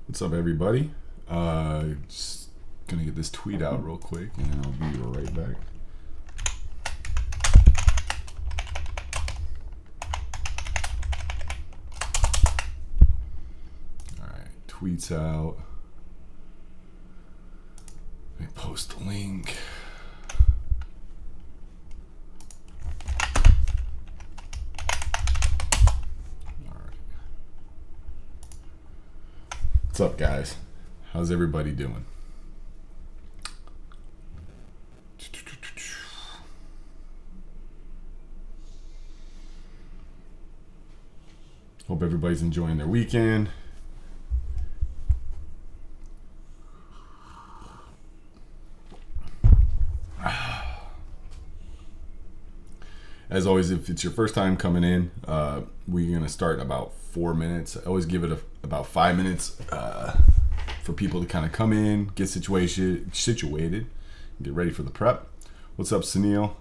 What's up, everybody? Just gonna get this tweet out real quick, and I'll be right back. All right, tweets out. Let me post the link. What's up, guys? How's everybody doing? Hope everybody's enjoying their weekend. As always, if it's your first time coming in, we're going to start in about 4 minutes. I always give it about 5 minutes for people to kind of come in, get situated, get ready for the prep. What's up, Sunil?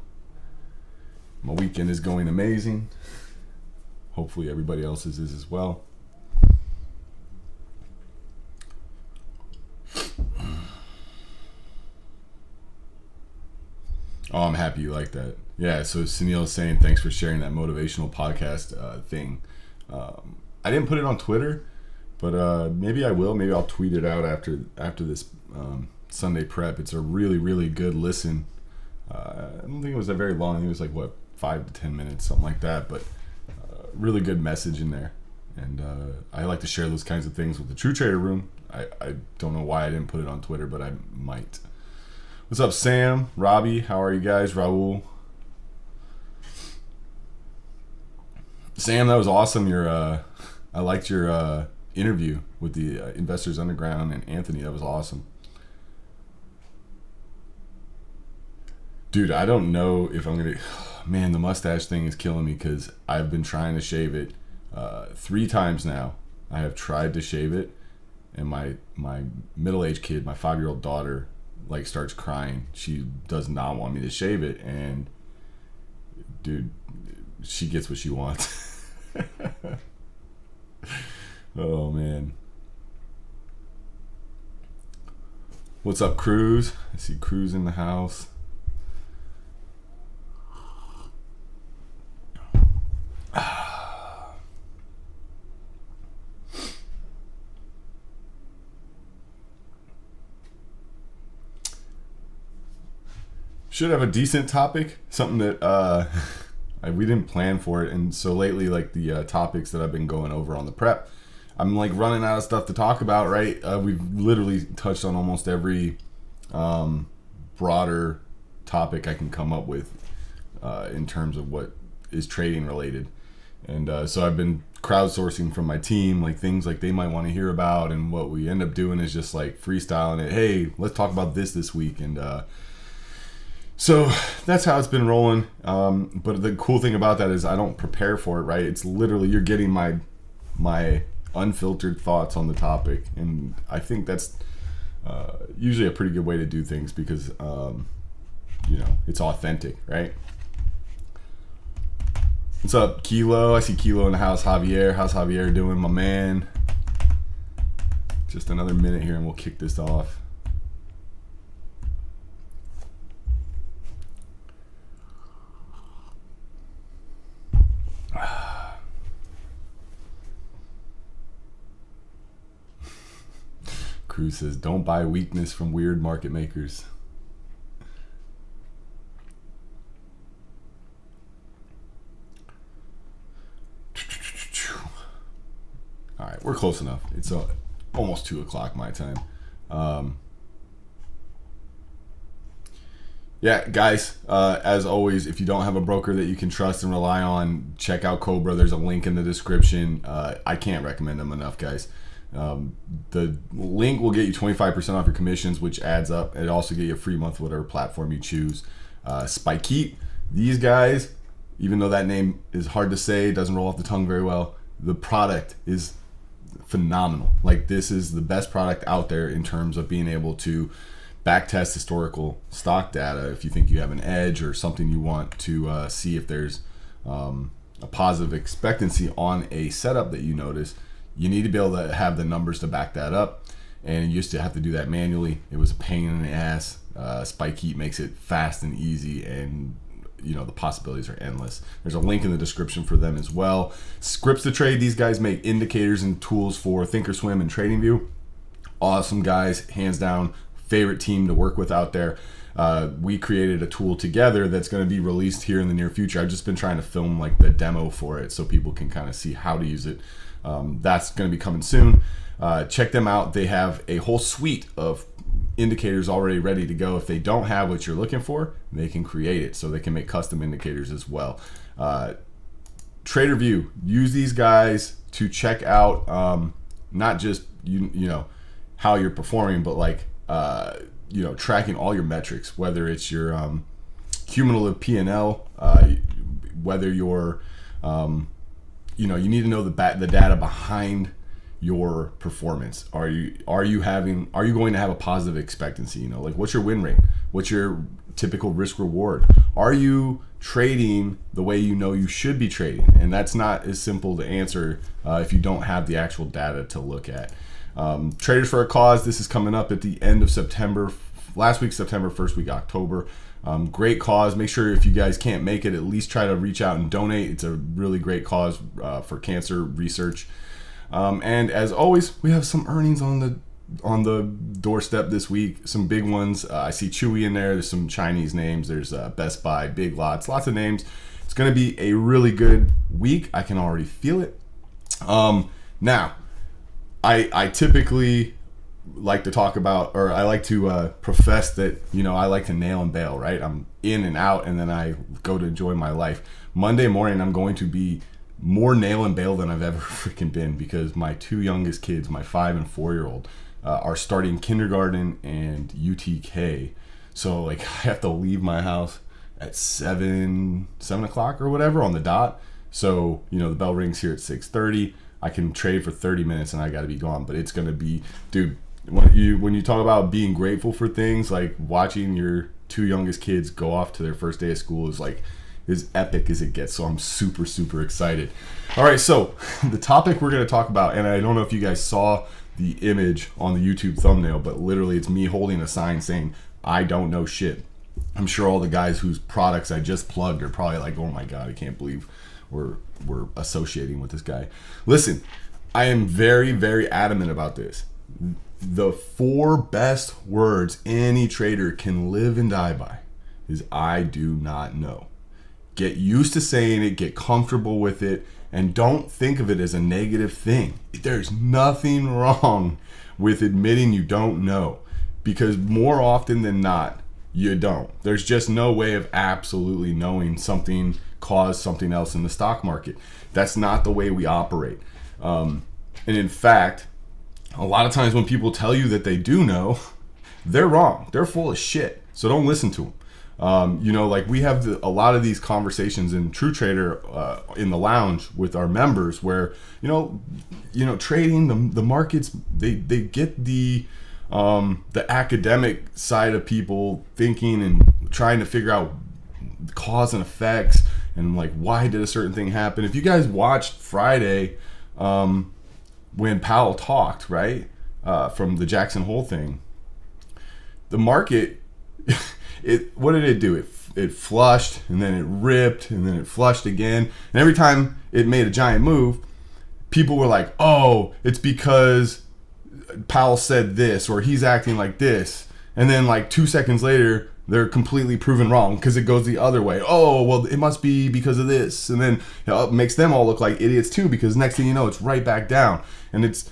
My weekend is going amazing. Hopefully everybody else's is as well. Oh, I'm happy you like that. Yeah, so Sunil is saying thanks for sharing that motivational podcast thing. I didn't put it on Twitter, but maybe I will. Maybe I'll tweet it out after this Sunday prep. It's a really, really good listen. I don't think it was that very long. I think it was like, what, 5 to 10 minutes, something like that. But really good message in there. And I like to share those kinds of things with the True Trader Room. I don't know why I didn't put it on Twitter, but I might. What's up, Sam, Robbie? How are you guys? Raul. Sam, that was awesome. I liked your interview with the Investors Underground and Anthony. That was awesome. Dude, I don't know if I'm gonna. Man, the mustache thing is killing me because I've been trying to shave it 3 times now. I have tried to shave it, and my middle-aged kid, my 5-year-old daughter, like starts crying. She does not want me to shave it, and dude, she gets what she wants. Oh man. What's up, Cruz? I see Cruz in the house. Should have a decent topic, something that we didn't plan for it, and so lately, like the topics that I've been going over on the prep, I'm like running out of stuff to talk about, right? We've literally touched on almost every broader topic I can come up with in terms of what is trading related, and so I've been crowdsourcing from my team, like things like they might want to hear about, and what we end up doing is just like freestyling it. Hey, let's talk about this week, and so that's how it's been rolling. But the cool thing about that is I don't prepare for it, right? It's literally you're getting my unfiltered thoughts on the topic, and I think that's usually a pretty good way to do things because it's authentic, right? What's up, Kilo? I see Kilo in the house. Javier, how's Javier doing, my man? Just another minute here, and we'll kick this off. Cruz says, don't buy weakness from weird market makers. All right, we're close enough. It's almost 2 o'clock my time. Yeah, guys, as always, if you don't have a broker that you can trust and rely on, check out Cobra. There's a link in the description. I can't recommend them enough, guys. The link will get you 25% off your commissions, which adds up. It also get you a free month, whatever platform you choose. Spikeet, these guys, even though that name is hard to say, doesn't roll off the tongue very well, the product is phenomenal. Like, this is the best product out there in terms of being able to backtest historical stock data if you think you have an edge or something you want to see if there's a positive expectancy on a setup that you notice. You need to be able to have the numbers to back that up. And you used to have to do that manually. It was a pain in the ass. Spikeet makes it fast and easy, and the possibilities are endless. There's a link in the description for them as well. Scriptstotrade, these guys make indicators and tools for Thinkorswim and TradingVue. Awesome guys, hands down, favorite team to work with out there. We created a tool together that's going to be released here in the near future. I've just been trying to film like the demo for it so people can kind of see how to use it. That's going to be coming soon. Check them out. They have a whole suite of indicators already ready to go. If they don't have what you're looking for, they can create it, so they can make custom indicators as well. TraderVue, use these guys to check out not just how you're performing, but like tracking all your metrics, whether it's your cumulative P&L, whether you're you need to know the data behind your performance. Are you going to have a positive expectancy? Like, what's your win rate? What's your typical risk reward? Are you trading the way you should be trading? And that's not as simple to answer if you don't have the actual data to look at. Traders for a Cause, this is coming up at the end of September, last week September, first week October. Great cause. Make sure if you guys can't make it, at least try to reach out and donate. It's a really great cause for cancer research. And as always, we have some earnings on the doorstep this week. Some big ones. I see Chewy in there. There's some Chinese names. There's Best Buy, Big Lots, lots of names. It's going to be a really good week. I can already feel it. Now, I typically like to talk about, or I like to profess that, I like to nail and bail, right? I'm in and out, and then I go to enjoy my life. Monday morning, I'm going to be more nail and bail than I've ever freaking been, because my two youngest kids, my 5 and 4-year-old, are starting kindergarten and UTK. So like, I have to leave my house at 7 o'clock or whatever on the dot. So the bell rings here at 6:30. I can trade for 30 minutes and I got to be gone. But it's gonna be, dude, when you talk about being grateful for things, like watching your two youngest kids go off to their first day of school is like as epic as it gets. So I'm super, super excited. All right, so the topic we're going to talk about, and I don't know if you guys saw the image on the YouTube thumbnail, but literally it's me holding a sign saying, I don't know shit. I'm sure all the guys whose products I just plugged are probably like, oh my God, I can't believe we're associating with this guy. Listen, I am very, very adamant about this. The 4 best words any trader can live and die by is I do not know. Get used to saying it, get comfortable with it, and don't think of it as a negative thing. There's nothing wrong with admitting you don't know, because more often than not, you don't. There's just no way of absolutely knowing something caused something else in the stock market. That's not the way we operate. And in fact, a lot of times when people tell you that they do know, they're wrong. They're full of shit. So don't listen to them. Like we have a lot of these conversations in TrueTrader in the lounge with our members where, trading the markets, they get the academic side of people thinking and trying to figure out cause and effects and like, why did a certain thing happen? If you guys watched Friday, when Powell talked, right, from the Jackson Hole thing, the market, what did it do? It flushed, and then it ripped, and then it flushed again. And every time it made a giant move, people were like, oh, it's because Powell said this, or he's acting like this. And then like 2 seconds later, they're completely proven wrong because it goes the other way. Oh, well, it must be because of this. And then it makes them all look like idiots too, because next thing you know, it's right back down. And it's,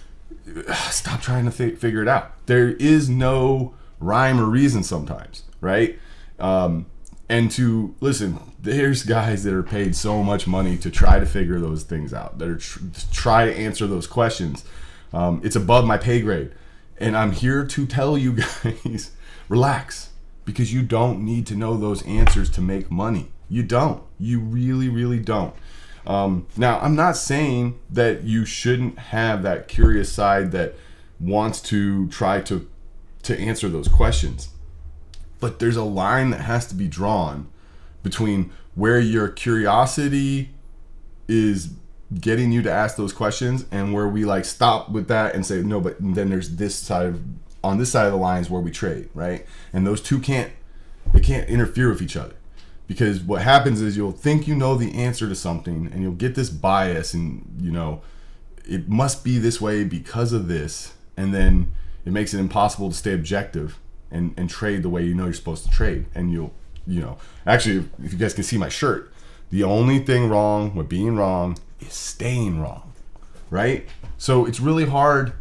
stop trying to figure it out. There is no rhyme or reason sometimes, right? And to listen, there's guys that are paid so much money to try to figure those things out, that are try to answer those questions. It's above my pay grade. And I'm here to tell you guys, relax, because you don't need to know those answers to make money. You don't. You really, really don't. Now, I'm not saying that you shouldn't have that curious side that wants to try to answer those questions. But there's a line that has to be drawn between where your curiosity is getting you to ask those questions, and where we like stop with that and say no, but then there's this side of, on this side of the lines where we trade, right? And those two can't interfere with each other, because what happens is you'll think you know the answer to something, and you'll get this bias, and you know it must be this way because of this, and then it makes it impossible to stay objective and trade the way you know you're supposed to trade. And you know, actually, if you guys can see my shirt, the only thing wrong with being wrong is staying wrong, right? So it's really hard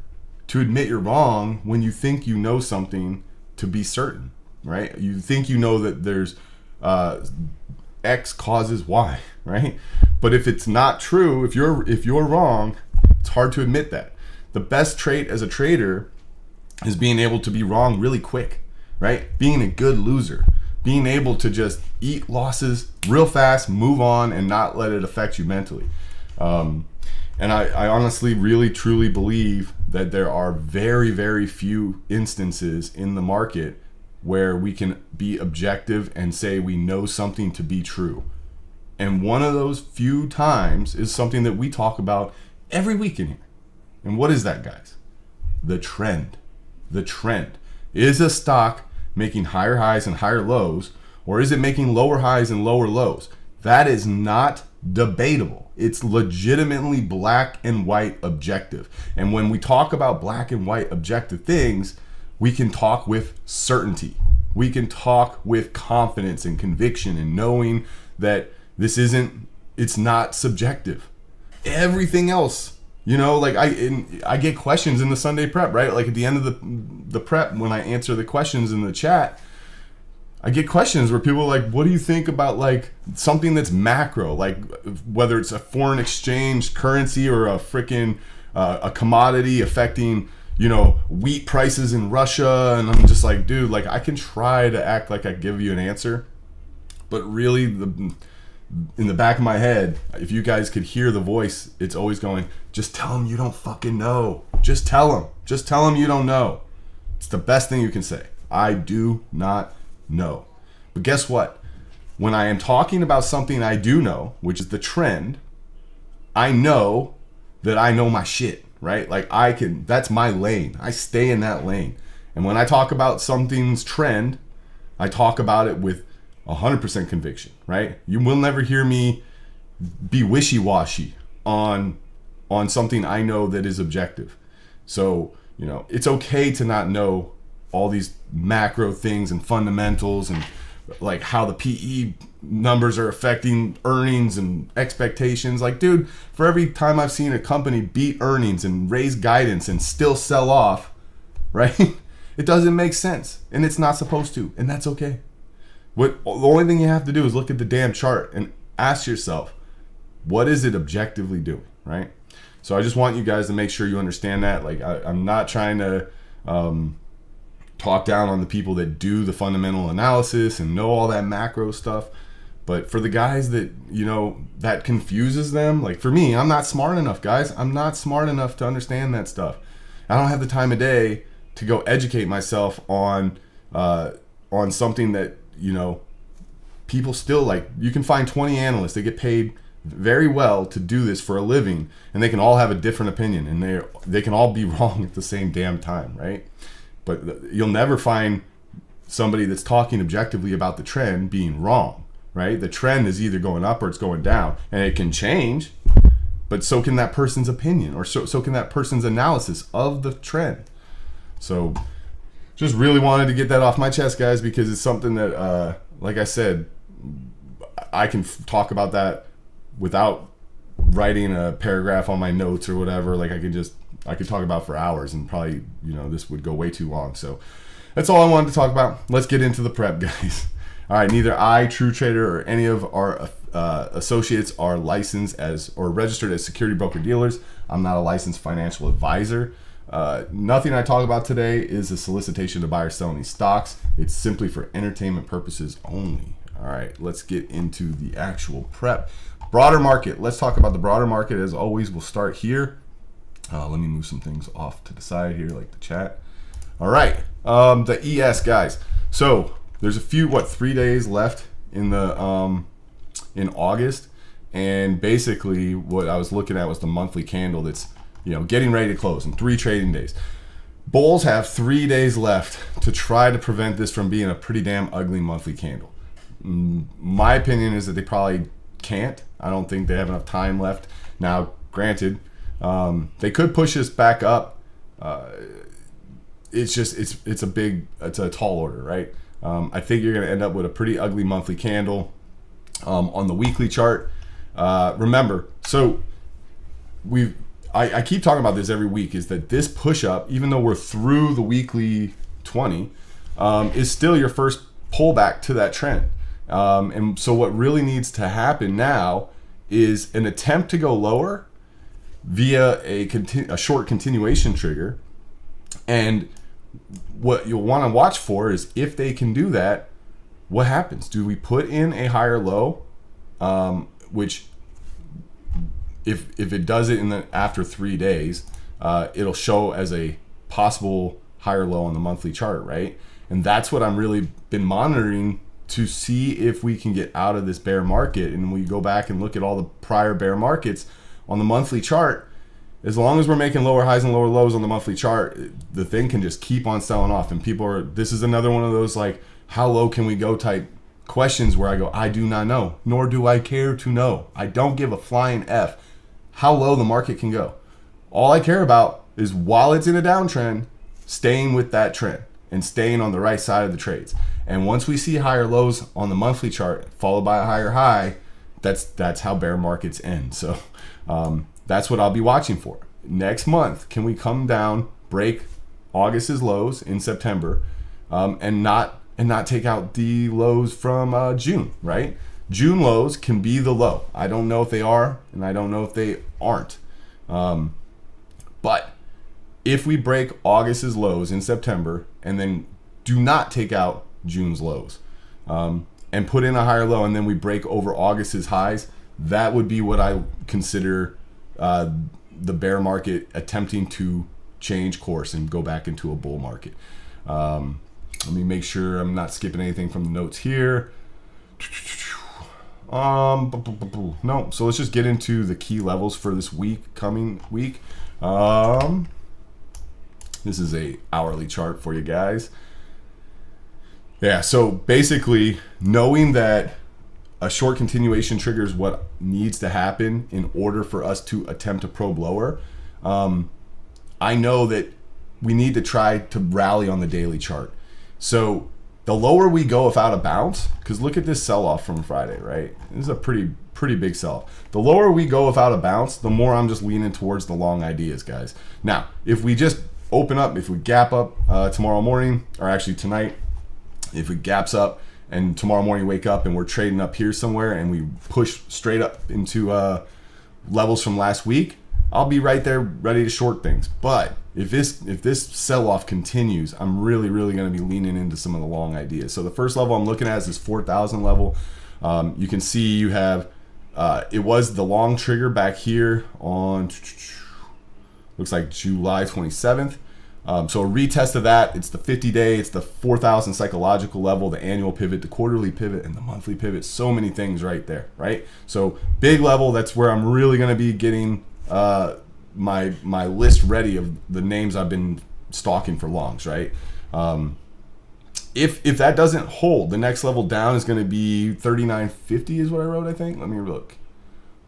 to admit you're wrong when you think you know something to be certain, right? You think you know that there's X causes Y, right? But if it's not true, if you're wrong, it's hard to admit that. The best trait as a trader is being able to be wrong really quick, right? Being a good loser, being able to just eat losses real fast, move on, and not let it affect you mentally. And I honestly, really, truly believe that there are very, very few instances in the market where we can be objective and say we know something to be true. And one of those few times is something that we talk about every week in here. And what is that, guys? The trend. The trend. Is a stock making higher highs and higher lows, or is it making lower highs and lower lows? That is not debatable. It's legitimately black and white objective. And when we talk about black and white objective things, we can talk with certainty. We can talk with confidence and conviction and knowing that it's not subjective. Everything else, you know, like I get questions in the Sunday prep, right? Like at the end of the prep, when I answer the questions in the chat, I get questions where people are like, what do you think about like something that's macro, like whether it's a foreign exchange currency or a freaking a commodity affecting, you know, wheat prices in Russia? And I'm just like, dude, like I can try to act like I give you an answer, but really in the back of my head, if you guys could hear the voice, it's always going, just tell them you don't fucking know. Just tell them you don't know. It's the best thing you can say. I do not know. But guess what? When I am talking about something I do know, which is the trend, I know that I know my shit, right? Like that's my lane. I stay in that lane. And when I talk about something's trend, I talk about it with 100% conviction, right? You will never hear me be wishy-washy on something I know that is objective. So, you know, it's okay to not know all these macro things and fundamentals and like how the PE numbers are affecting earnings and expectations. Like, dude, for every time I've seen a company beat earnings and raise guidance and still sell off, right? It doesn't make sense, and it's not supposed to, and that's okay. The only thing you have to do is look at the damn chart and ask yourself, what is it objectively doing, right? So I just want you guys to make sure you understand that. Like, I'm not trying to talk down on the people that do the fundamental analysis and know all that macro stuff. But for the guys that, you know, that confuses them, like for me, I'm not smart enough, guys. I'm not smart enough to understand that stuff. I don't have the time of day to go educate myself on something that, you know, people still like. You can find 20 analysts. They get paid very well to do this for a living, and they can all have a different opinion, and they can all be wrong at the same damn time, right? But you'll never find somebody that's talking objectively about the trend being wrong, right? The trend is either going up or it's going down, and it can change, but so can that person's opinion, or so can that person's analysis of the trend. So just really wanted to get that off my chest, guys, because it's something that, like I said, I can talk about that without writing a paragraph on my notes or whatever. Like I could talk about for hours, and probably, you know, this would go way too long. So that's all I wanted to talk about. Let's get into the prep, guys. All right, neither I, TrueTrader, or any of our associates are licensed as or registered as security broker dealers. I'm not a licensed financial advisor. Nothing I talk about today is a solicitation to buy or sell any stocks. It's simply for entertainment purposes only. All right, let's get into the actual prep. Broader market. Let's talk about the broader market. As always, we'll start here. Let me move some things off to the side here, like the chat. All right, the ES, guys. So there's a few, 3 days left in the in August, and basically what I was looking at was the monthly candle that's, getting ready to close in 3 trading days. Bulls have 3 days left to try to prevent this from being a pretty damn ugly monthly candle. My opinion is that they probably can't. I don't think they have enough time left. Now, granted, they could push this back up. It's a tall order, right? I think you're going to end up with a pretty ugly monthly candle on the weekly chart. Remember, so I keep talking about this every week, is that this push up, even though we're through the weekly 20, is still your first pullback to that trend. And so what really needs to happen now is an attempt to go lower via a short continuation trigger. And what you'll want to watch for is, if they can do that, what happens? Do we put in a higher low, which if it does it after 3 days, it'll show as a possible higher low on the monthly chart, right? And that's what I'm really been monitoring to see if we can get out of this bear market. And we go back and look at all the prior bear markets on the monthly chart. As long as we're making lower highs and lower lows on the monthly chart, the thing can just keep on selling off. And this is another one of those, like, how low can we go type questions where I go, I do not know, nor do I care to know. I don't give a flying F how low the market can go. All I care about is, while it's in a downtrend, staying with that trend and staying on the right side of the trades. And once we see higher lows on the monthly chart followed by a higher high, that's how bear markets end. So that's what I'll be watching for. Next month, can we come down, break August's lows in September, and not take out the lows from June, right? June lows can be the low. I don't know if they are, and I don't know if they aren't. But if we break August's lows in September and then do not take out June's lows, and put in a higher low, and then we break over August's highs, that would be what I consider the bear market attempting to change course and go back into a bull market. Let me make sure I'm not skipping anything from the notes here. No, so let's just get into the key levels for this coming week. This is a hourly chart for you guys. Yeah, so basically, knowing that a short continuation trigger is what needs to happen in order for us to attempt to probe lower, I know that we need to try to rally on the daily chart. So the lower we go without a bounce, because look at this sell-off from Friday, right? This is a pretty big sell-off. The lower we go without a bounce, the more I'm just leaning towards the long ideas, guys. Now, if we just open up, if we gap up tomorrow morning, or actually tonight, if it gaps up and tomorrow morning wake up and we're trading up here somewhere and we push straight up into levels from last week, I'll be right there ready to short things. But if this sell-off continues, I'm really going to be leaning into some of the long ideas. So the first level I'm looking at is this 4,000 level. You can see you have, it was the long trigger back here on, looks like July 27th. So a retest of that, it's the 50-day, it's the 4,000 psychological level, the annual pivot, the quarterly pivot, and the monthly pivot. So many things right there, right? So big level, that's where I'm really going to be getting my list ready of the names I've been stalking for longs, right? If that doesn't hold, the next level down is going to be 3,950 is what I wrote, I think. Let me look.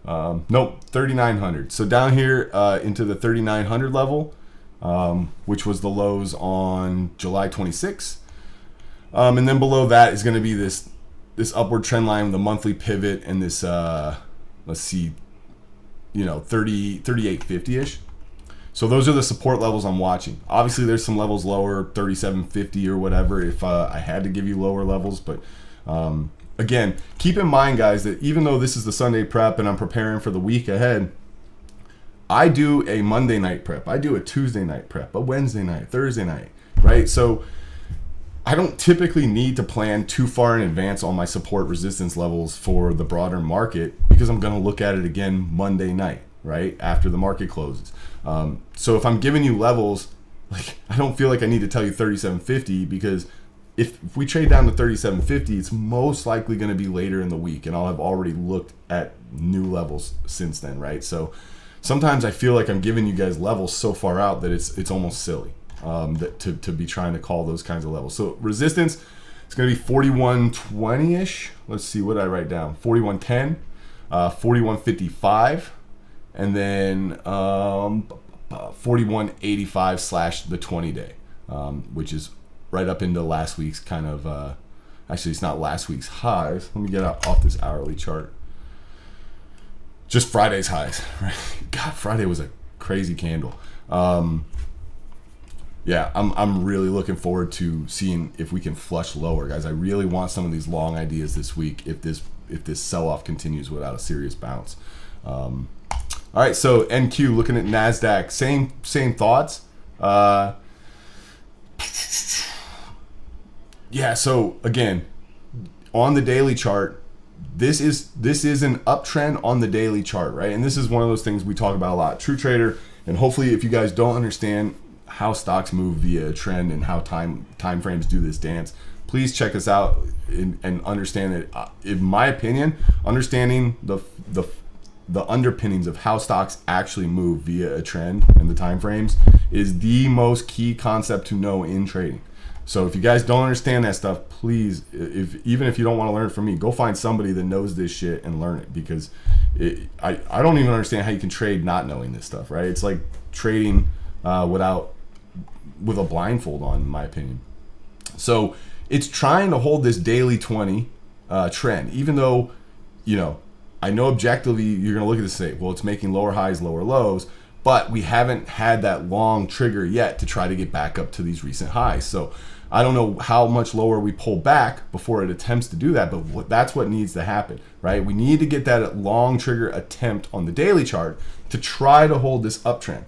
Nope, 3,900. So down here into the 3,900 level, which was the lows on July 26th. And then below that is going to be this upward trend line with the monthly pivot and this, let's see, 3850-ish. So those are the support levels I'm watching. Obviously, there's some levels lower, 3750 or whatever, if I had to give you lower levels. But again, keep in mind, guys, that even though this is the Sunday prep and I'm preparing for the week ahead, I do a Monday night prep, I do a Tuesday night prep, a Wednesday night, Thursday night, right? So I don't typically need to plan too far in advance on my support resistance levels for the broader market, because I'm going to look at it again Monday night, right, after the market closes. So if I'm giving you levels, like, I don't feel like I need to tell you 3750, because if we trade down to 37.50, it's most likely going to be later in the week, and I'll have already looked at new levels since then, right? So sometimes I feel like I'm giving you guys levels so far out that it's almost silly to be trying to call those kinds of levels. So resistance, it's going to be 41.20-ish. Let's see, what did I write down? 41.10, 41.55, and then 41.85 slash the 20-day, which is right up into last week's kind of, actually it's not last week's highs. Let me get off this hourly chart. Just Friday's highs, right? God, Friday was a crazy candle. Yeah, I'm really looking forward to seeing if we can flush lower, guys. I really want some of these long ideas this week if this sell-off continues without a serious bounce. All right, so NQ, looking at NASDAQ, same thoughts. Yeah, so again, on the daily chart, this is an uptrend on the daily chart, right? And this is one of those things we talk about a lot. TrueTrader, and hopefully if you guys don't understand how stocks move via a trend and how time frames do this dance, please check us out and understand that, in my opinion, understanding the underpinnings of how stocks actually move via a trend and the time frames is the most key concept to know in trading. So if you guys don't understand that stuff, please, even if you don't want to learn it from me, go find somebody that knows this shit and learn it, because I don't even understand how you can trade not knowing this stuff, right? It's like trading with a blindfold on, in my opinion. So it's trying to hold this daily 20 trend, even though, you know, I know objectively you're going to look at this and say, well, it's making lower highs, lower lows, but we haven't had that long trigger yet to try to get back up to these recent highs. So I don't know how much lower we pull back before it attempts to do that, but that's what needs to happen, right? We need to get that long trigger attempt on the daily chart to try to hold this uptrend.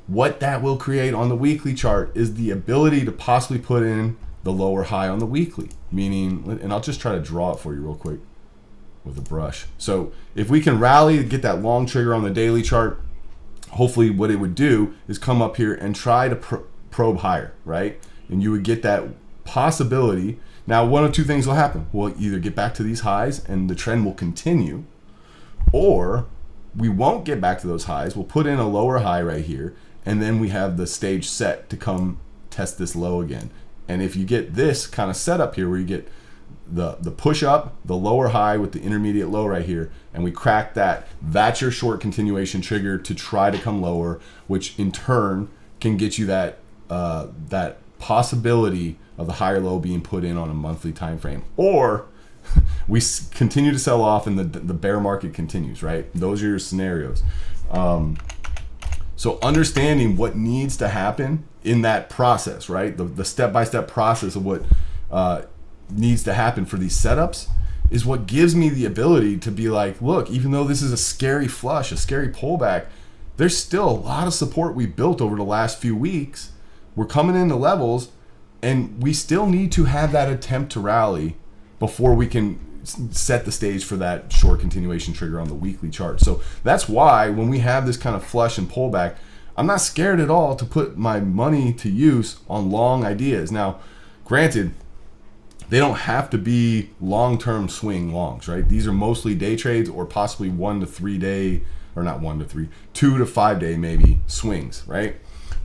What that will create on the weekly chart is the ability to possibly put in the lower high on the weekly, meaning, and I'll just try to draw it for you real quick with a brush. So if we can rally to get that long trigger on the daily chart, hopefully what it would do is come up here and try to probe higher, right? And you would get that possibility. Now, one of two things will happen. We'll either get back to these highs and the trend will continue, or we won't get back to those highs. We'll put in a lower high right here, and then we have the stage set to come test this low again. And if you get this kind of setup here where you get the push up, the lower high with the intermediate low right here, and we crack that, that's your short continuation trigger to try to come lower, which in turn can get you that that possibility of the higher low being put in on a monthly time frame. Or we continue to sell off and the bear market continues, right? Those are your scenarios. So understanding what needs to happen in that process, right? The step-by-step process of what needs to happen for these setups is what gives me the ability to be like, look, even though this is a scary flush, a scary pullback, there's still a lot of support we built over the last few weeks. We're coming into levels, and we still need to have that attempt to rally before we can set the stage for that short continuation trigger on the weekly chart. So that's why when we have this kind of flush and pullback, I'm not scared at all to put my money to use on long ideas. Now, granted, they don't have to be long-term swing longs, right? These are mostly day trades or possibly 1 to 3 day, or not 1 to 3, 2 to 5 day maybe swings, right?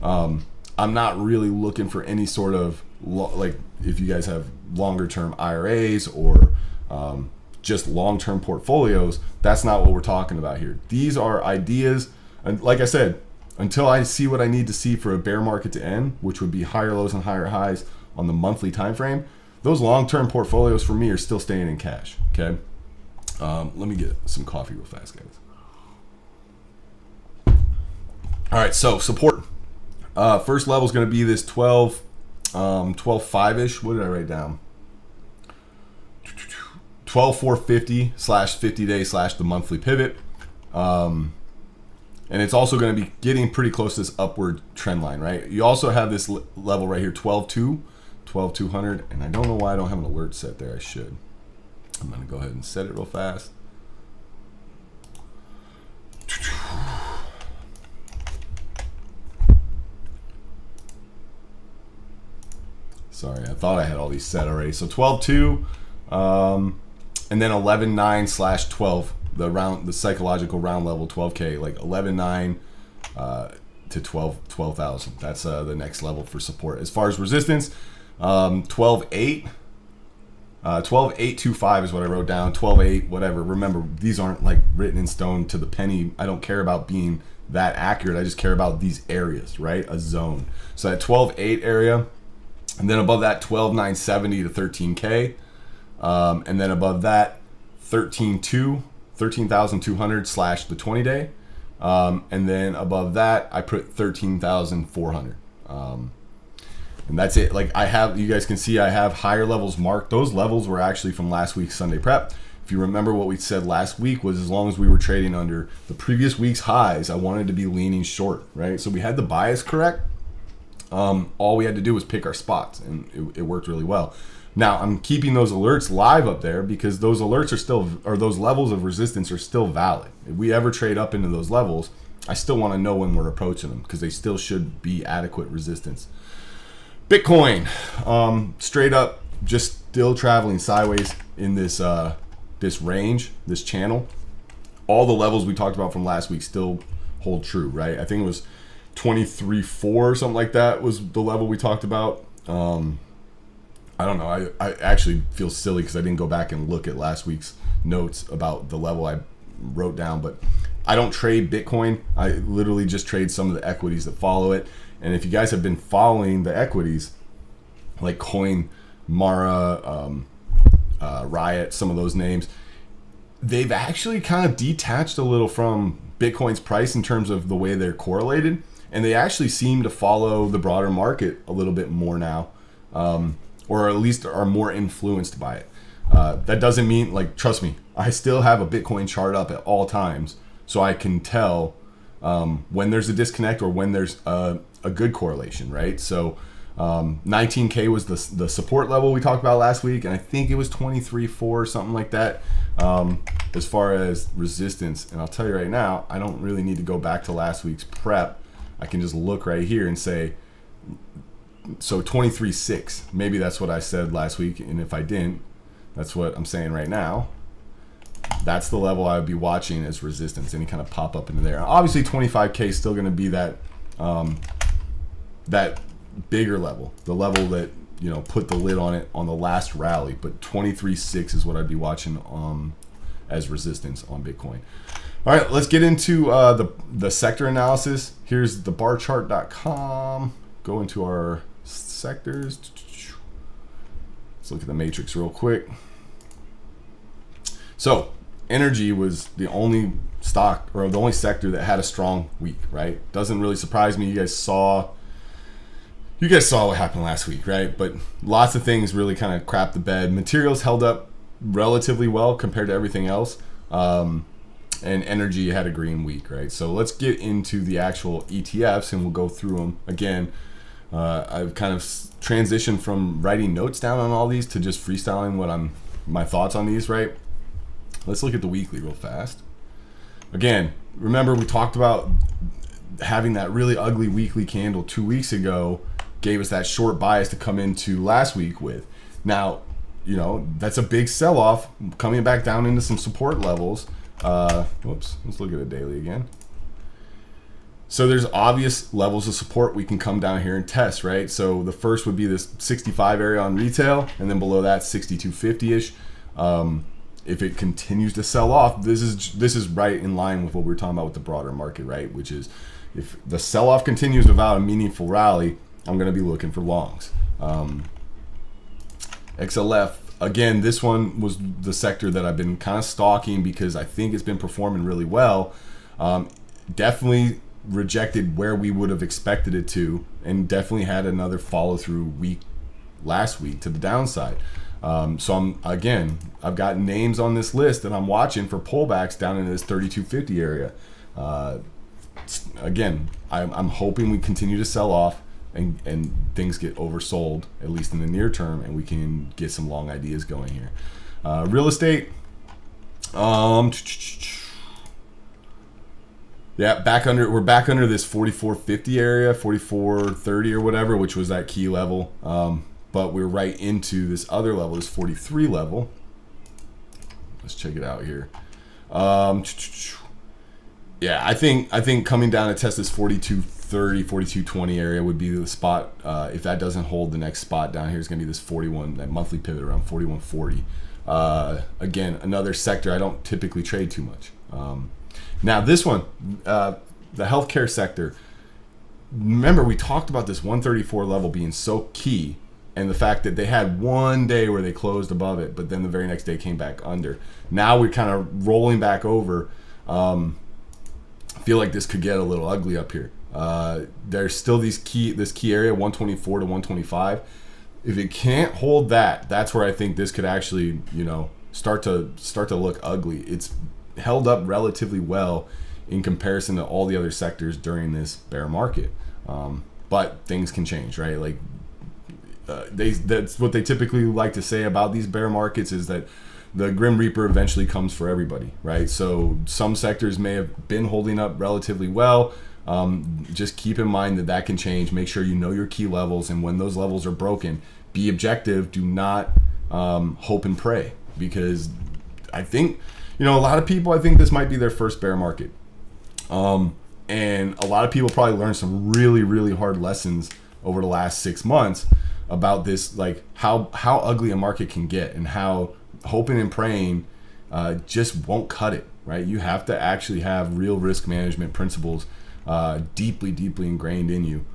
I'm not really looking for any sort of, like, if you guys have longer term IRAs or just long-term portfolios, that's not what we're talking about here. These are ideas, and like I said, until I see what I need to see for a bear market to end, which would be higher lows and higher highs on the monthly time frame, those long-term portfolios for me are still staying in cash, okay? Let me get some coffee real fast, guys. All right, so support. First level is going to be this 12.5-ish. What did I write down? 12.450 slash 50 day slash the monthly pivot. And it's also going to be getting pretty close to this upward trend line, right? You also have this level right here, 12.200. And I don't know why I don't have an alert set there. I should. I'm going to go ahead and set it real fast. Sorry, I thought I had all these set already. So 12.2, and then 11.9 / 12. The psychological round level 12K, like 11.9 to 12,000. That's the next level for support. As far as resistance, 12.8. 12.825 is what I wrote down. 12.8, whatever. Remember, these aren't like written in stone to the penny. I don't care about being that accurate. I just care about these areas, right? A zone. So that 12.8 area, and then above that 12.970 to 13K, and then above that 13,200 / the 20 day, and then above that I put 13,400. And that's it. Like I have, you guys can see I have higher levels marked. Those levels were actually from last week's Sunday prep. If you remember, what we said last week was as long as we were trading under the previous week's highs, I wanted to be leaning short, right? So we had the bias correct. All we had to do was pick our spots, and it worked really well. Now I'm keeping those alerts live up there because those alerts are still, or those levels of resistance are still valid. If we ever trade up into those levels, I still want to know when we're approaching them because they still should be adequate resistance. Bitcoin, straight up, just still traveling sideways in this this range, this channel. All the levels we talked about from last week still hold true, right? I think it was 23.4 or something like that was the level we talked about. I don't know. I actually feel silly because I didn't go back and look at last week's notes about the level I wrote down, but I don't trade Bitcoin. I literally just trade some of the equities that follow it. And if you guys have been following the equities, like Coin, Mara, Riot, some of those names, they've actually kind of detached a little from Bitcoin's price in terms of the way they're correlated. And they actually seem to follow the broader market a little bit more now, or at least are more influenced by it. That doesn't mean, like, trust me, I still have a Bitcoin chart up at all times so I can tell when there's a disconnect or when there's a good correlation, right? So 19K was the support level we talked about last week, and I think it was 23.4 or something like that as far as resistance. And I'll tell you right now, I don't really need to go back to last week's prep. I can just look right here and say, so 23.6, maybe that's what I said last week, and if I didn't, that's what I'm saying right now. That's the level I would be watching as resistance, any kind of pop up into there. Obviously 25K is still going to be that that bigger level, the level that, you know, put the lid on it on the last rally, but 23.6 is what I'd be watching as resistance on Bitcoin. All right, let's get into the sector analysis. Here's the barchart.com. Go into our sectors. Let's look at the matrix real quick. So energy was the only stock or the only sector that had a strong week, right? Doesn't really surprise me. You guys saw what happened last week, right? But lots of things really kind of crapped the bed. Materials held up relatively well compared to everything else. And energy had a green week, right? So let's get into the actual ETFs and we'll go through them again. I've kind of transitioned from writing notes down on all these to just freestyling my thoughts on these, right? Let's look at the weekly real fast. Again, remember we talked about having that really ugly weekly candle 2 weeks ago, gave us that short bias to come into last week with. Now, you know, that's a big sell-off coming back down into some support levels. Whoops, let's look at a daily again. So there's obvious levels of support we can come down here and test, right? So the first would be this 65 area on retail, and then below that 6250-ish. If it continues to sell off, this is right in line with what we're talking about with the broader market, right? Which is if the sell-off continues without a meaningful rally, I'm going to be looking for longs. XLF, again, this one was the sector that I've been kind of stalking because I think it's been performing really well. Definitely rejected where we would have expected it to, and definitely had another follow-through week last week to the downside. So I've got names on this list that I'm watching for pullbacks down into this 3250 area. Again, I'm hoping we continue to sell off and things get oversold, at least in the near term, and we can get some long ideas going here. Real estate, yeah, we're back under this 4450 area, 4430 or whatever, which was that key level. but we're right into this other level, this 43 level. Let's check it out here. Yeah, I think coming down to test this 42.30, 42.20 area would be the spot. If that doesn't hold, the next spot down here is going to be this 41, that monthly pivot around 41.40. Again, another sector I don't typically trade too much. Now this one, the healthcare sector. Remember, we talked about this 134 level being so key, and the fact that they had one day where they closed above it, but then the very next day came back under. Now we're kind of rolling back over. I feel like this could get a little ugly up here. There's still this key area, 124 to 125. If it can't hold that, that's where I think this could actually, start to look ugly. It's held up relatively well in comparison to all the other sectors during this bear market. But things can change, right? Like that's what they typically like to say about these bear markets, is that the Grim Reaper eventually comes for everybody, right? So some sectors may have been holding up relatively well. Just keep in mind that can change. Make sure you know your key levels, and when those levels are broken, be objective. Do not hope and pray, because I think, a lot of people, I think this might be their first bear market. And a lot of people probably learned some really, really hard lessons over the last 6 months about this, like how ugly a market can get, and how hoping and praying just won't cut it, right? You have to actually have real risk management principles deeply ingrained in you,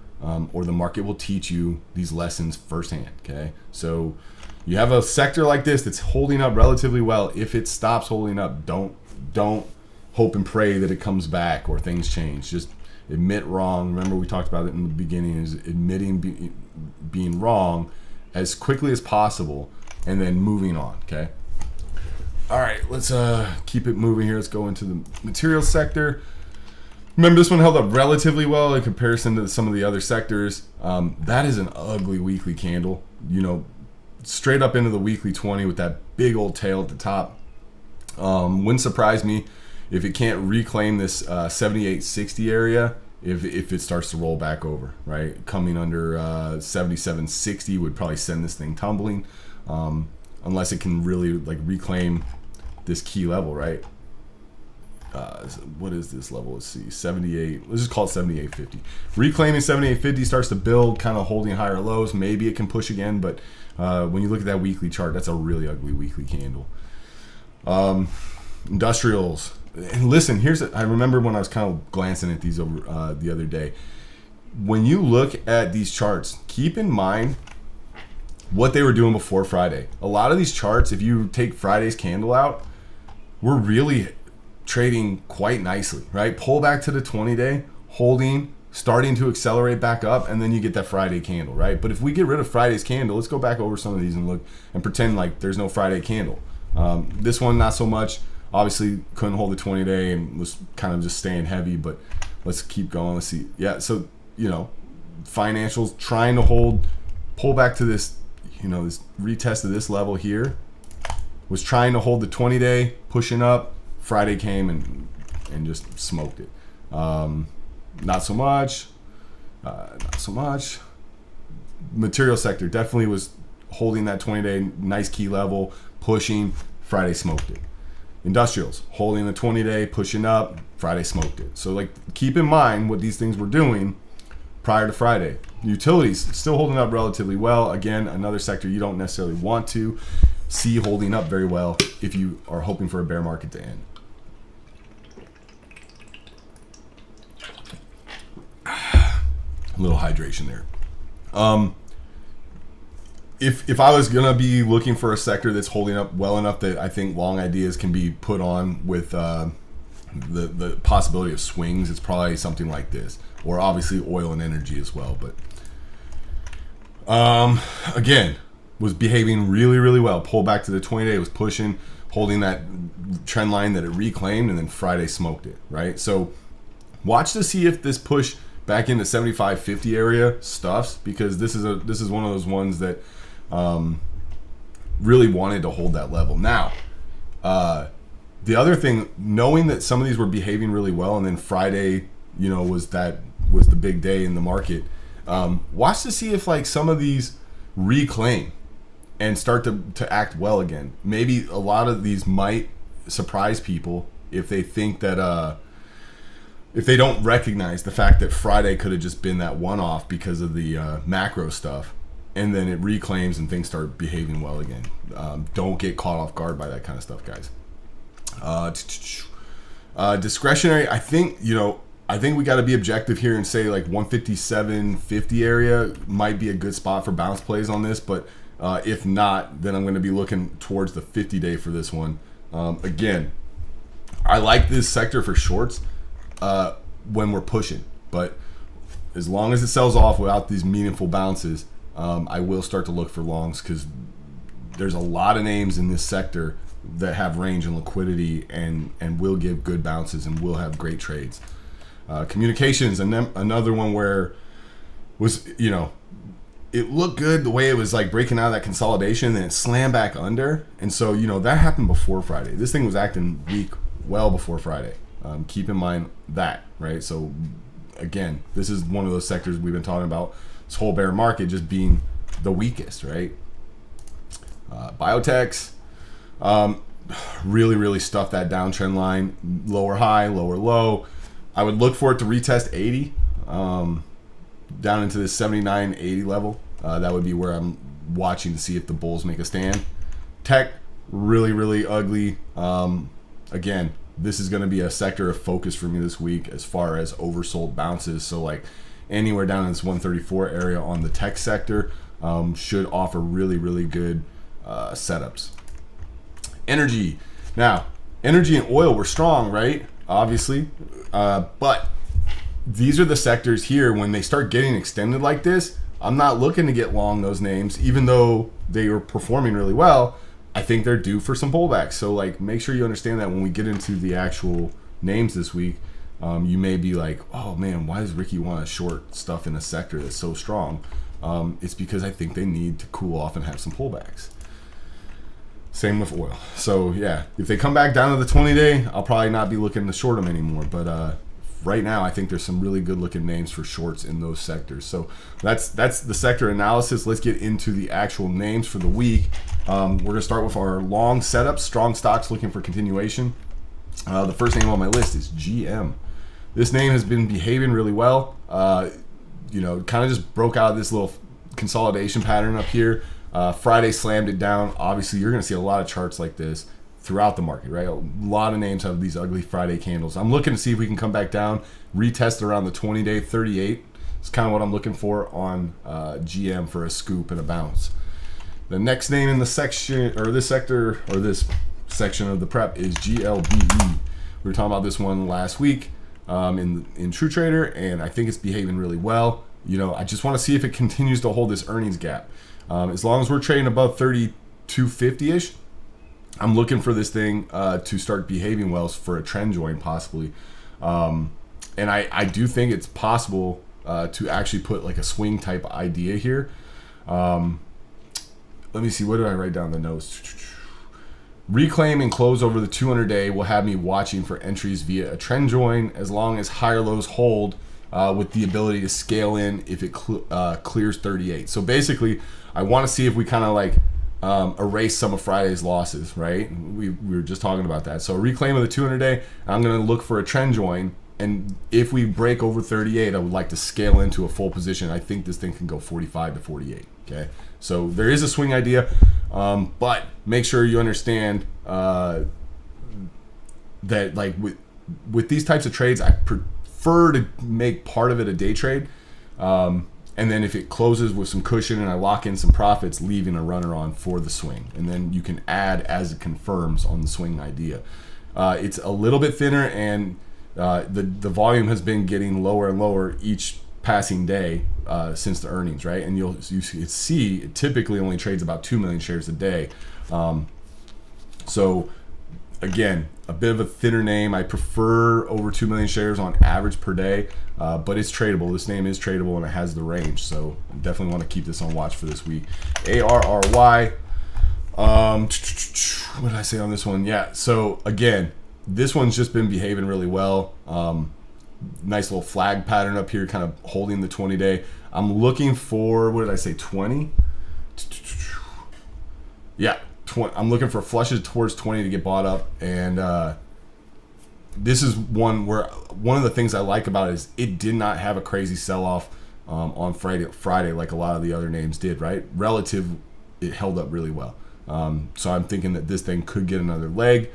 or the market will teach you these lessons firsthand. Okay, so you have a sector like this that's holding up relatively well. If it stops holding up, don't hope and pray that it comes back or things change. Just admit wrong. Remember, we talked about it in the beginning, is admitting being wrong as quickly as possible, and then moving on. Okay, all right, let's keep it moving here. Let's go into the materials sector. Remember, this one held up relatively well in comparison to some of the other sectors. That is an ugly weekly candle, straight up into the weekly 20 with that big old tail at the top. Wouldn't surprise me if it can't reclaim this 78.60 area, if it starts to roll back over, right? Coming under 77.60 would probably send this thing tumbling, unless it can really reclaim this key level, right? What is this level? Let's see, 78. Let's just call it 78.50. Reclaiming 78.50 starts to build, kind of holding higher lows. Maybe it can push again, but when you look at that weekly chart, that's a really ugly weekly candle. Industrials. And listen, I remember when I was kind of glancing at these over the other day. When you look at these charts, keep in mind what they were doing before Friday. A lot of these charts, if you take Friday's candle out, we're really trading quite nicely, right? Pull back to the 20-day, holding, starting to accelerate back up, and then you get that Friday candle, right? But if we get rid of Friday's candle, let's go back over some of these and look and pretend like there's no Friday candle. This one, not so much. Obviously, couldn't hold the 20-day and was kind of just staying heavy, but let's keep going. Let's see. Yeah, so, financials trying to hold, pull back to this, this retest of this level here, was trying to hold the 20-day, pushing up. Friday came and just smoked it. Not so much. Material sector definitely was holding that 20-day, nice key level, pushing. Friday smoked it. Industrials holding the 20-day, pushing up. Friday smoked it. So keep in mind what these things were doing prior to Friday. Utilities still holding up relatively well. Again, another sector you don't necessarily want to see holding up very well if you are hoping for a bear market to end. A little hydration there. If I was gonna be looking for a sector that's holding up well enough that I think long ideas can be put on with the possibility of swings, it's probably something like this, or obviously oil and energy as well. But again, was behaving really well. Pulled back to the 20-day, was pushing, holding that trend line that it reclaimed, and then Friday smoked it, right? So watch to see if this push back into 75.50 area stuffs, because this is one of those ones that really wanted to hold that level. Now, the other thing, knowing that some of these were behaving really well, and then Friday, was the big day in the market. Watch to see if some of these reclaim and start to act well again. Maybe a lot of these might surprise people if they think that if they don't recognize the fact that Friday could have just been that one-off because of the macro stuff, and then it reclaims and things start behaving well again. Don't get caught off guard by that kind of stuff, guys. Discretionary, I think we got to be objective here and say like 157.50 area might be a good spot for bounce plays on this, but if not, then I'm going to be looking towards the 50-day for this one. Again, I like this sector for shorts when we're pushing, but as long as it sells off without these meaningful bounces, I will start to look for longs, because there's a lot of names in this sector that have range and liquidity and will give good bounces and will have great trades. Communications, and then another one where was, it looked good the way it was like breaking out of that consolidation, then it slammed back under, and so that happened before Friday. This thing was acting weak well before Friday. Keep in mind that, right? So again, this is one of those sectors we've been talking about this whole bear market just being the weakest, right? Biotechs, really stuffed that downtrend line, lower high, lower low. I would look for it to retest 80, down into the 79, 80 level. That would be where I'm watching to see if the bulls make a stand. Tech, really ugly. Again, this is going to be a sector of focus for me this week as far as oversold bounces. So like anywhere down in this 134 area on the tech sector should offer really good setups. Energy. Now, energy and oil were strong, right? Obviously. But these are the sectors here, when they start getting extended like this, I'm not looking to get long those names, even though they are performing really well. I think they're due for some pullbacks. So like, make sure you understand that when we get into the actual names this week, you may be like, oh man, why does Ricky want to short stuff in a sector that's so strong? It's because I think they need to cool off and have some pullbacks. Same with oil. So yeah, if they come back down to the 20-day, I'll probably not be looking to short them anymore. But right now, I think there's some really good looking names for shorts in those sectors. So that's the sector analysis. Let's get into the actual names for the week. We're gonna start with our long setups, strong stocks looking for continuation. The first name on my list is GM. This name has been behaving really well. Kind of just broke out of this little consolidation pattern up here. Friday slammed it down. Obviously, you're going to see a lot of charts like this throughout the market, right? A lot of names have these ugly Friday candles. I'm looking to see if we can come back down, retest around the 20-day 38. It's kind of what I'm looking for on GM for a scoop and a bounce. The next name in the section, or this sector, or this section of the prep, is GLBE. We were talking about this one last week in TrueTrader, and I think it's behaving really well. I just want to see if it continues to hold this earnings gap. As long as we're trading above 32.50-ish, I'm looking for this thing to start behaving well for a trend join possibly. And I do think it's possible to actually put like a swing type idea here. Let me see, what did I write down the notes? Reclaim and close over the 200-day will have me watching for entries via a trend join, as long as higher lows hold, with the ability to scale in if it clears 38. So basically, I want to see if we kind of like erase some of Friday's losses, right? We were just talking about that. So reclaim of the 200-day, I'm going to look for a trend join, and if we break over 38, I would like to scale into a full position. I think this thing can go 45 to 48, okay? So there is a swing idea, but make sure you understand that like with these types of trades, I prefer to make part of it a day trade, and then if it closes with some cushion and I lock in some profits, leaving a runner on for the swing, and then you can add as it confirms on the swing idea. It's a little bit thinner, and the volume has been getting lower and lower each passing day since the earnings, right? And you see it typically only trades about 2 million shares a day. So again, a bit of a thinner name. I prefer over 2 million shares on average per day, but it's tradable. This name is tradable and it has the range, so definitely want to keep this on watch for this week. ARRY. What did I say on this one? Yeah, so again, this one's just been behaving really well. Nice little flag pattern up here, kind of holding the 20-day. I'm looking for, what did I say, 20? Yeah, I'm looking for flushes towards 20 to get bought up, and this is one where one of the things I like about it is it did not have a crazy sell-off on Friday like a lot of the other names did, right? Relative, it held up really well. So I'm thinking that this thing could get another leg.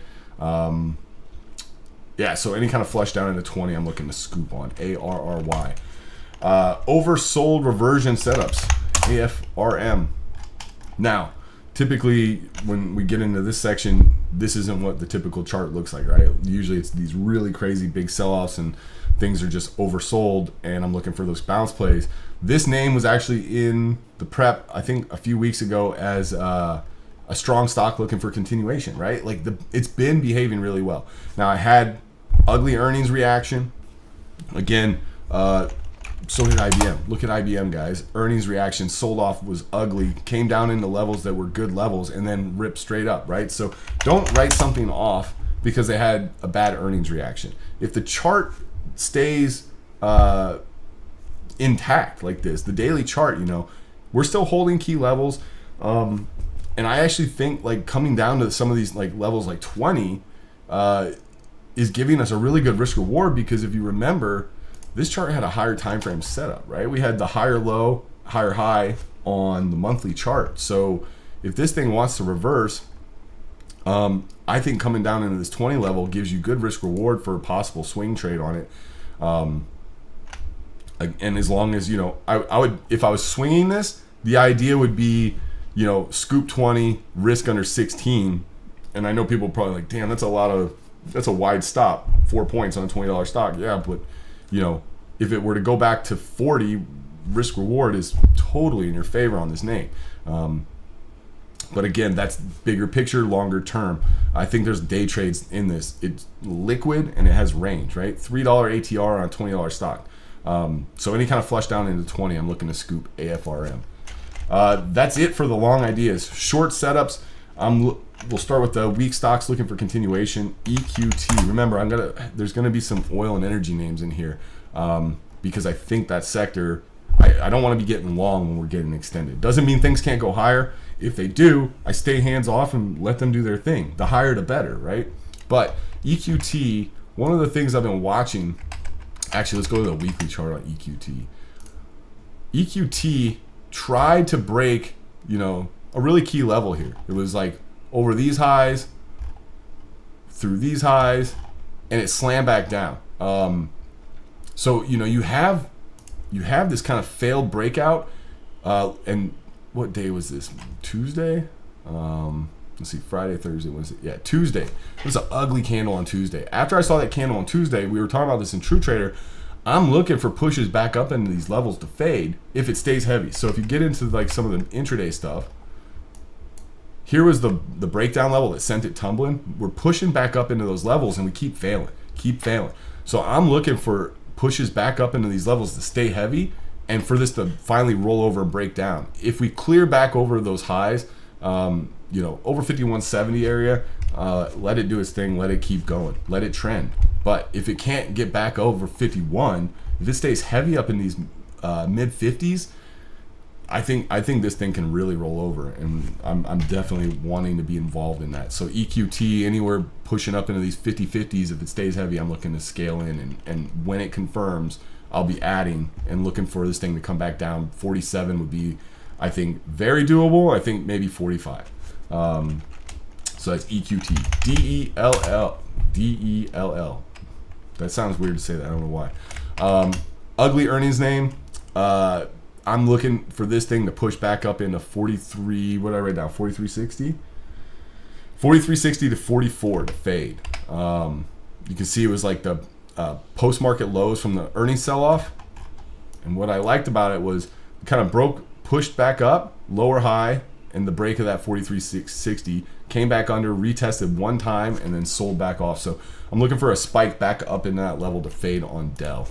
Yeah, so any kind of flush down into 20, I'm looking to scoop on. ARRY. Oversold reversion setups, AFRM. Now, typically when we get into this section, this isn't what the typical chart looks like, right? Usually it's these really crazy big sell-offs and things are just oversold, and I'm looking for those bounce plays. This name was actually in the prep, I think a few weeks ago, as a strong stock looking for continuation, right? Like it's been behaving really well. Now I had ugly earnings reaction. Again, so did IBM. Look at IBM, guys. Earnings reaction, sold off, was ugly, came down into levels that were good levels, and then ripped straight up, right? So don't write something off because they had a bad earnings reaction. If the chart stays intact like this, the daily chart, we're still holding key levels. And I actually think like coming down to some of these like levels like 20 is giving us a really good risk reward, because if you remember, this chart had a higher time frame setup, right? We had the higher low, higher high on the monthly chart. So if this thing wants to reverse, I think coming down into this 20 level gives you good risk reward for a possible swing trade on it. And as long as, I would, if I was swinging this, the idea would be, scoop 20, risk under 16. And I know people are probably like, damn, that's a wide stop, 4 points on a $20 stock. Yeah, but if it were to go back to 40, risk reward is totally in your favor on this name. But again, that's bigger picture, longer term. I think there's day trades in this. It's liquid and it has range, right? $3 ATR on a $20 stock. So any kind of flush down into 20, I'm looking to scoop AFRM. That's it for the long ideas. Short setups, we'll start with the weak stocks looking for continuation. EQT. Remember, there's gonna be some oil and energy names in here, because I think that sector, I don't want to be getting long when we're getting extended. Doesn't mean things can't go higher. If they do, I stay hands off and let them do their thing. The higher the better, right? But EQT, one of the things I've been watching, actually, let's go to the weekly chart on EQT. EQT tried to break, a really key level here. It was like over these highs, through these highs, and it slammed back down. So you have this kind of failed breakout. And what day was this? Tuesday? Let's see, Friday, Thursday, Wednesday. Yeah, Tuesday. It was an ugly candle on Tuesday. After I saw that candle on Tuesday, we were talking about this in TrueTrader. I'm looking for pushes back up into these levels to fade if it stays heavy. So if you get into like some of the intraday stuff, here was the breakdown level that sent it tumbling. We're pushing back up into those levels and we keep failing. So I'm looking for pushes back up into these levels to stay heavy and for this to finally roll over and break down. If we clear back over those highs, over 5170 area, let it do its thing, let it keep going, let it trend. But if it can't get back over 51, if it stays heavy up in these mid 50s, I think this thing can really roll over, and I'm definitely wanting to be involved in that. So EQT, anywhere pushing up into these 50/50s, if it stays heavy, I'm looking to scale in, and when it confirms, I'll be adding and looking for this thing to come back down. 47 would be, I think, very doable. I think maybe 45. So that's EQT. DELL. That sounds weird to say that. I don't know why. Ugly earnings name. I'm looking for this thing to push back up into 43. What did I write down? 4360. 4360 to 44 to fade. You can see it was like the post-market lows from the earnings sell-off. And what I liked about it was it kind of pushed back up, lower high, and the break of that 4360 came back under, retested one time, and then sold back off. So I'm looking for a spike back up in that level to fade on Dell.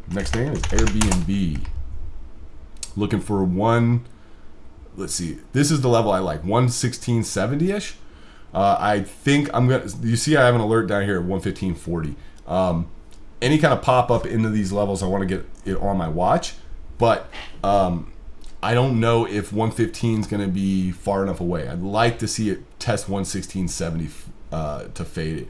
Next name is Airbnb. Looking for let's see, this is the level I like, 116.70-ish. I think I'm gonna, you see I have an alert down here at 115.40. Any kind of pop up into these levels, I want to get it on my watch, but I don't know if 115 is going to be far enough away. I'd like to see it test 116.70 to fade it.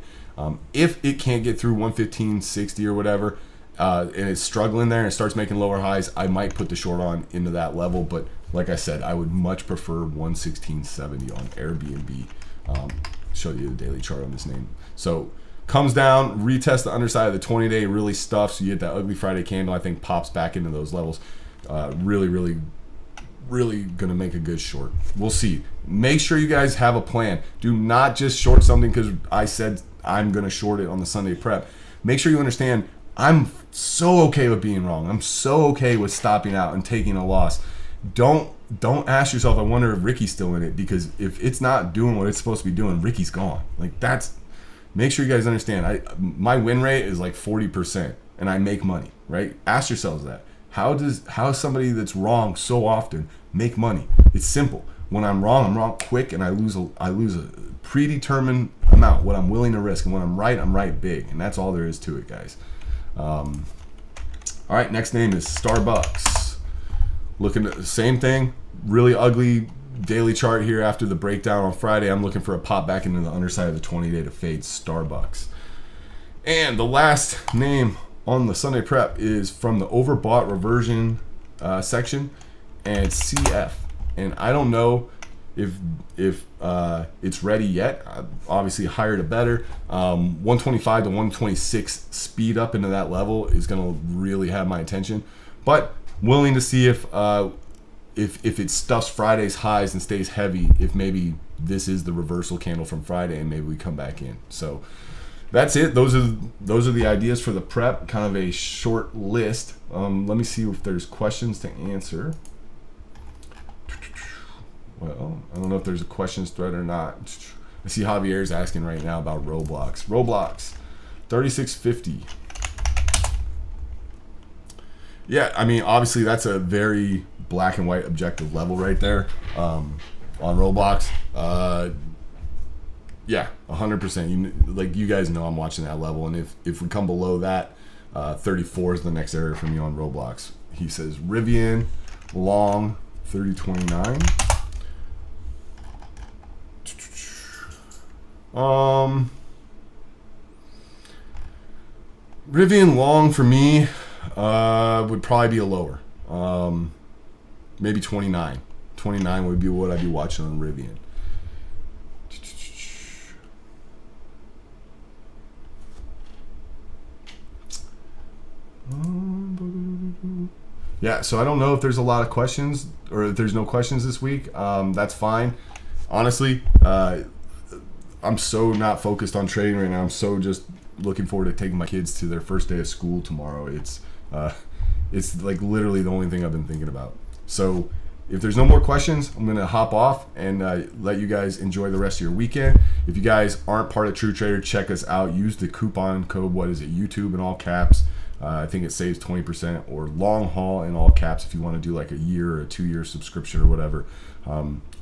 If it can't get through 115.60 or whatever, and it's struggling there and it starts making lower highs, I might put the short on into that level. But like I said, I would much prefer 116.70 on Airbnb. Show you the daily chart on this name. So comes down, retest the underside of the 20-day, really stuffs. So you get that ugly Friday candle, I think pops back into those levels. Really going to make a good short. We'll see. Make sure you guys have a plan. Do not just short something because I said I'm going to short it on the Sunday prep. Make sure you understand I'm so okay with being wrong. I'm so okay with stopping out and taking a loss. Don't ask yourself, I wonder if Ricky's still in it, because if it's not doing what it's supposed to be doing, Ricky's gone. Like, that's, make sure you guys understand. My win rate is like 40% and I make money, right? Ask yourselves that. How is somebody that's wrong so often make money? It's simple. When I'm wrong quick, and I lose a predetermined amount, what I'm willing to risk, and when I'm right big, and that's all there is to it, guys. All right, next name is Starbucks. Looking at the same thing, really ugly daily chart here after the breakdown on Friday. I'm looking for a pop back into the underside of the 20-day to fade Starbucks. And the last name on the Sunday prep is from the overbought reversion section, and it's CF. And I don't know if it's ready yet. Obviously, higher to better. 125 to 126 speed up into that level is going to really have my attention. But willing to see if it stuffs Friday's highs and stays heavy, if maybe this is the reversal candle from Friday and maybe we come back in. So that's it. Those are the ideas for the prep. Kind of a short list. Let me see if there's questions to answer. Well, I don't know if there's a questions thread or not. I see Javier's asking right now about Roblox. Roblox, 3650. Yeah, I mean, obviously that's a very black and white objective level right there on Roblox. Yeah, 100%. You guys know I'm watching that level, and if we come below that, 34 is the next area for me on Roblox. He says Rivian long 3029. Rivian long for me would probably be a lower. Maybe 29. 29 would be what I'd be watching on Rivian. Yeah, so I don't know if there's a lot of questions or if there's no questions this week. That's fine. Honestly, I'm so not focused on trading right now. I'm so just looking forward to taking my kids to their first day of school tomorrow. It's like literally the only thing I've been thinking about. So if there's no more questions, I'm going to hop off and let you guys enjoy the rest of your weekend. If you guys aren't part of TrueTrader, check us out. Use the coupon code, YouTube in all caps. I think it saves 20%, or long haul in all caps if you want to do like a year or a 2-year subscription or whatever.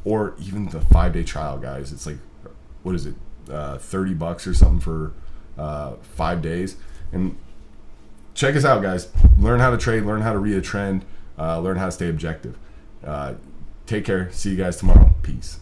Or even the 5-day trial, guys. It's like, what is it, $30 or something for 5 days. And check us out, guys. Learn how to trade, learn how to read a trend, learn how to stay objective. Take care. See you guys tomorrow. Peace.